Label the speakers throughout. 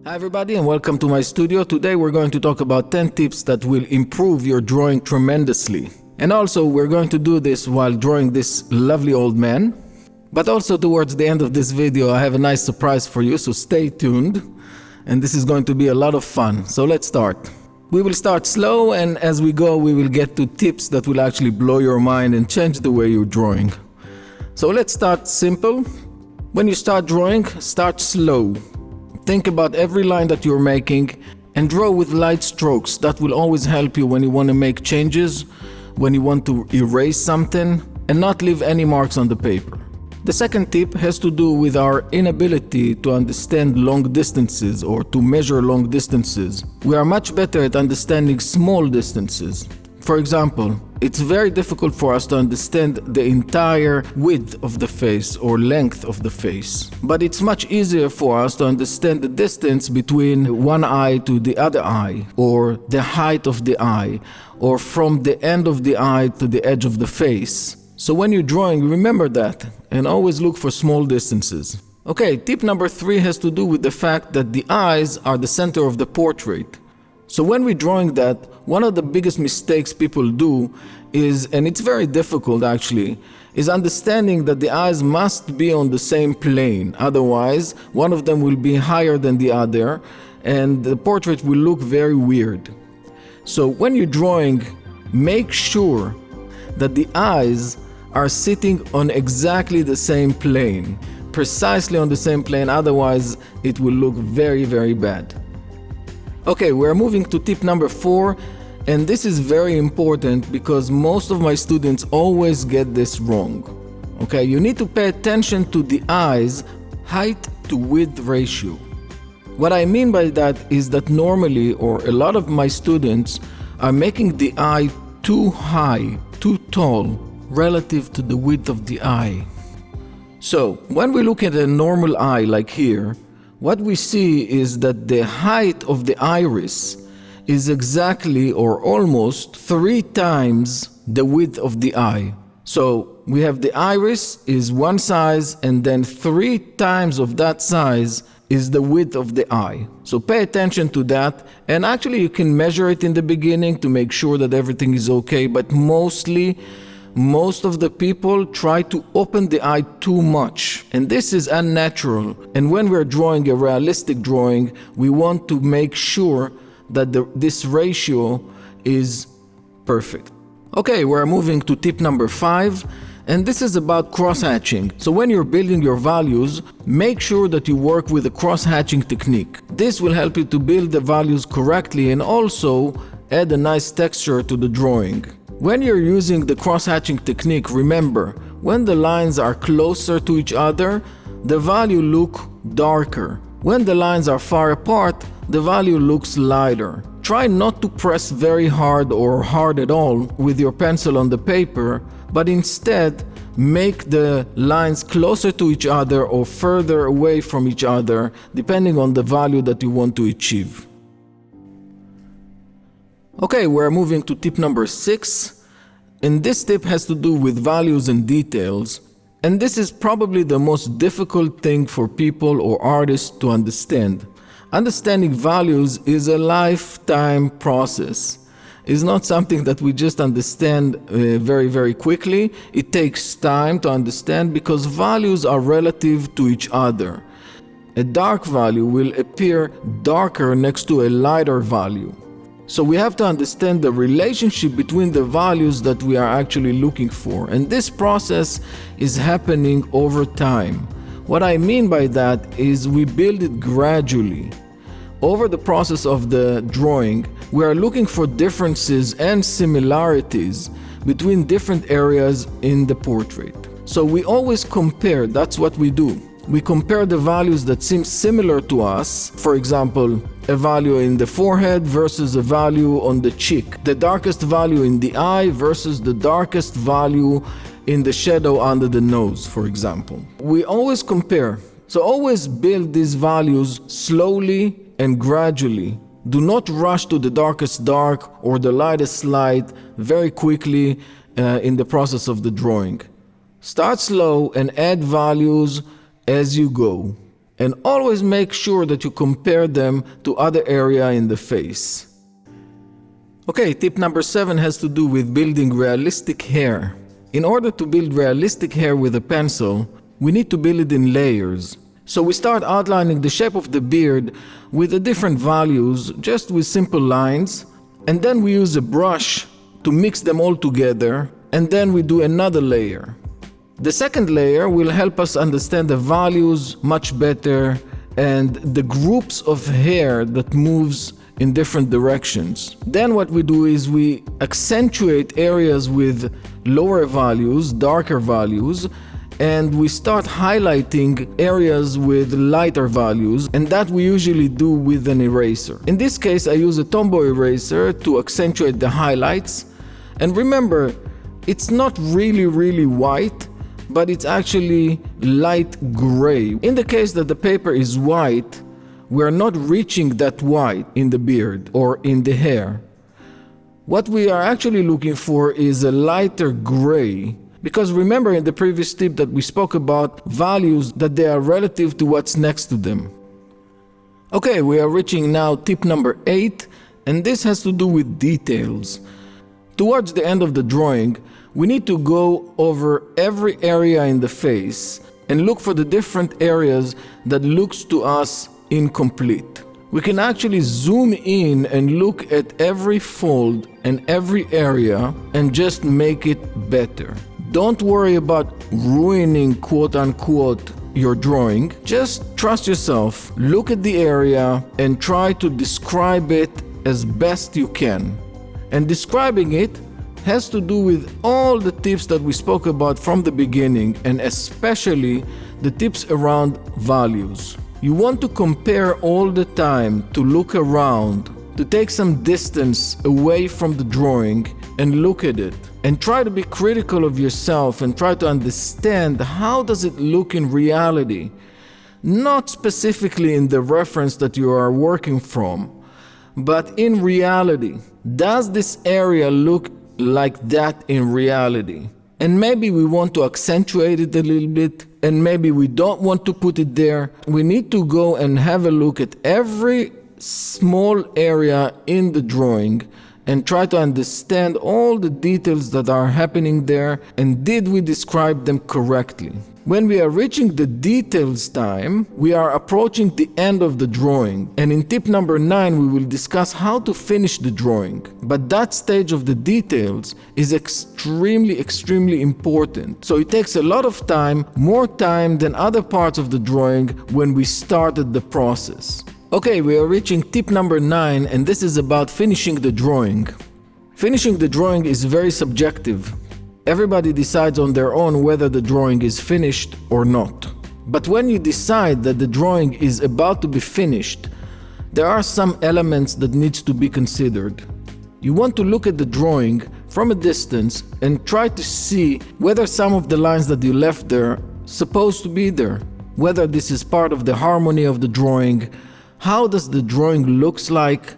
Speaker 1: Hi everybody and welcome to my studio. Today we're going to talk about 10 tips that will improve your drawing tremendously. And also we're going to do this while drawing this lovely old man. But also towards the end of this video I have a nice surprise for you, so stay tuned. And this is going to be a lot of fun. So let's start. We will start slow, and as we go we will get to tips that will actually blow your mind and change the way you're drawing. So let's start simple. When you start drawing, start slow. Think about every line that you're making and draw with light strokes. That will always help you when you want to make changes, when you want to erase something, and not leave any marks on the paper. The second tip has to do with our inability to understand long distances or to measure long distances. We are much better at understanding small distances. For example, it's very difficult for us to understand the entire width of the face or length of the face. But it's much easier for us to understand the distance between one eye to the other eye, or the height of the eye, or from the end of the eye to the edge of the face. So when you're drawing, remember that and always look for small distances. Okay, tip number 3 has to do with the fact that the eyes are the center of the portrait. So when we're drawing that, one of the biggest mistakes people do is, and it's very difficult actually, is understanding that the eyes must be on the same plane. Otherwise, one of them will be higher than the other and the portrait will look very weird. So when you're drawing, make sure that the eyes are sitting on exactly the same plane, precisely on the same plane, otherwise it will look very, very bad. Okay, we're moving to tip number 4, and this is very important because most of my students always get this wrong. Okay, you need to pay attention to the eyes' height to width ratio. What I mean by that is that normally, or a lot of my students are making the eye too high, too tall, relative to the width of the eye. So, when we look at a normal eye like here, what we see is that the height of the iris is exactly or almost 3 times the width of the eye. So we have the iris is one size, and then 3 times of that size is the width of the eye. So pay attention to that, and actually you can measure it in the beginning to make sure that everything is okay, but most of the people try to open the eye too much, and this is unnatural. And when we're drawing a realistic drawing, we want to make sure that this ratio is perfect. Okay, we're moving to tip number 5, and this is about cross-hatching. So when you're building your values, make sure that you work with a cross-hatching technique. This will help you to build the values correctly and also add a nice texture to the drawing. When you're using the cross-hatching technique, remember, when the lines are closer to each other, the value looks darker. When the lines are far apart, the value looks lighter. Try not to press very hard or hard at all with your pencil on the paper, but instead make the lines closer to each other or further away from each other, depending on the value that you want to achieve. Okay, we're moving to tip number 6, and this tip has to do with values and details, and this is probably the most difficult thing for people or artists to understand. Understanding values is a lifetime process. It's not something that we just understand very, very quickly. It takes time to understand because values are relative to each other. A dark value will appear darker next to a lighter value. So we have to understand the relationship between the values that we are actually looking for, and this process is happening over time. What I mean by that is we build it gradually. Over the process of the drawing, we are looking for differences and similarities between different areas in the portrait. So we always compare, that's what we do. We compare the values that seem similar to us, for example, a value in the forehead versus a value on the cheek, the darkest value in the eye versus the darkest value in the shadow under the nose, for example. We always compare, so always build these values slowly and gradually. Do not rush to the darkest dark or the lightest light very quickly in the process of the drawing. Start slow and add values as you go. And always make sure that you compare them to other area in the face. Okay, tip number 7 has to do with building realistic hair. In order to build realistic hair with a pencil, we need to build it in layers. So we start outlining the shape of the beard with the different values, just with simple lines, and then we use a brush to mix them all together, and then we do another layer. The second layer will help us understand the values much better and the groups of hair that moves in different directions. Then what we do is we accentuate areas with lower values, darker values, and we start highlighting areas with lighter values, and that we usually do with an eraser. In this case, I use a Tombow eraser to accentuate the highlights. And remember, it's not really white, but it's actually light gray. In the case that the paper is white, we are not reaching that white in the beard or in the hair. What we are actually looking for is a lighter gray, because remember in the previous tip that we spoke about values that they are relative to what's next to them. Okay, we are reaching now tip number 8, and this has to do with details. Towards the end of the drawing, we need to go over every area in the face and look for the different areas that looks to us incomplete. We can actually zoom in and look at every fold and every area and just make it better. Don't worry about ruining, quote unquote, your drawing. Just trust yourself, look at the area and try to describe it as best you can. And describing it has to do with all the tips that we spoke about from the beginning, and especially the tips around values. You want to compare all the time, to look around, to take some distance away from the drawing and look at it. And try to be critical of yourself and try to understand how does it look in reality. Not specifically in the reference that you are working from, but in reality. Does this area look like that in reality? And maybe we want to accentuate it a little bit, and maybe we don't want to put it there. We need to go and have a look at every small area in the drawing and try to understand all the details that are happening there, and did we describe them correctly. When we are reaching the details time, we are approaching the end of the drawing, and in tip number 9 we will discuss how to finish the drawing. But that stage of the details is extremely important. So it takes a lot of time, more time than other parts of the drawing when we started the process. Okay, we are reaching tip number 9, and this is about finishing the drawing. Finishing the drawing is very subjective. Everybody decides on their own whether the drawing is finished or not. But when you decide that the drawing is about to be finished, there are some elements that needs to be considered. You want to look at the drawing from a distance and try to see whether some of the lines that you left there supposed to be there. Whether this is part of the harmony of the drawing. How does the drawing looks like?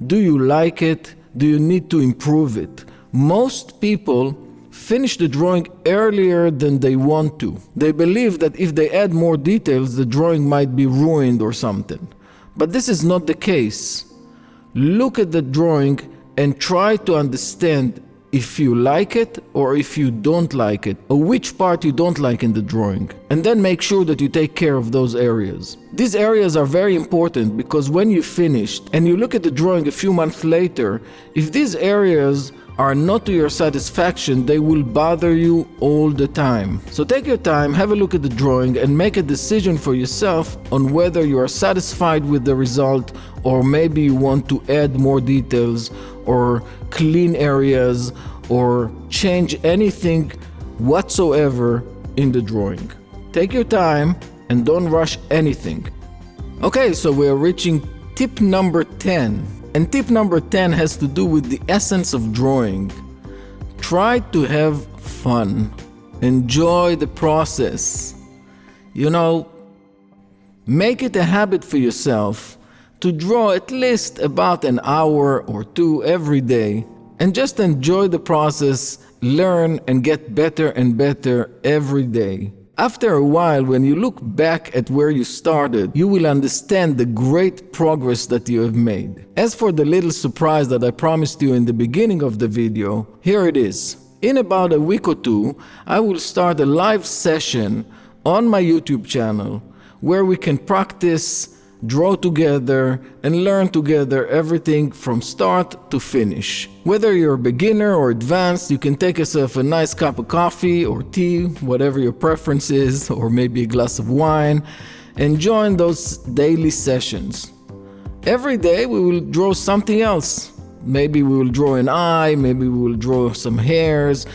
Speaker 1: Do you like it? Do you need to improve it? Most people finish the drawing earlier than they want to. They believe that if they add more details, the drawing might be ruined or something. But this is not the case. Look at the drawing and try to understand if you like it or if you don't like it, or which part you don't like in the drawing. And then make sure that you take care of those areas. These areas are very important because when you finished and you look at the drawing a few months later, if these areas are not to your satisfaction, they will bother you all the time. So take your time, have a look at the drawing and make a decision for yourself on whether you are satisfied with the result, or maybe you want to add more details or clean areas or change anything whatsoever in the drawing. Take your time and don't rush anything. Okay, so we are reaching tip number 10. And tip number 10 has to do with the essence of drawing. Try to have fun. Enjoy the process. You know, make it a habit for yourself to draw at least about an hour or 2 every day, and just enjoy the process, learn and get better and better every day. After a while, when you look back at where you started, you will understand the great progress that you have made. As for the little surprise that I promised you in the beginning of the video, here it is. In about a week or two, I will start a live session on my YouTube channel where we can practice, draw together, and learn together everything from start to finish. Whether you're a beginner or advanced, you can take yourself a nice cup of coffee or tea, whatever your preference is, or maybe a glass of wine, and join those daily sessions. Every day we will draw something else. Maybe we will draw an eye, maybe we will draw some hairs,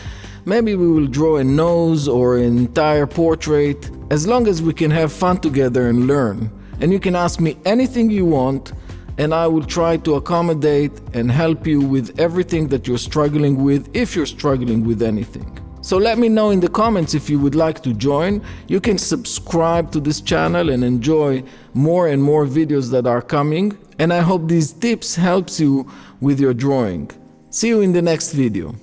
Speaker 1: maybe we will draw a nose or an entire portrait, as long as we can have fun together and learn. And you can ask me anything you want, and I will try to accommodate and help you with everything that you're struggling with, if you're struggling with anything. So let me know in the comments if you would like to join. You can subscribe to this channel and enjoy more and more videos that are coming. And I hope these tips helps you with your drawing. See you in the next video.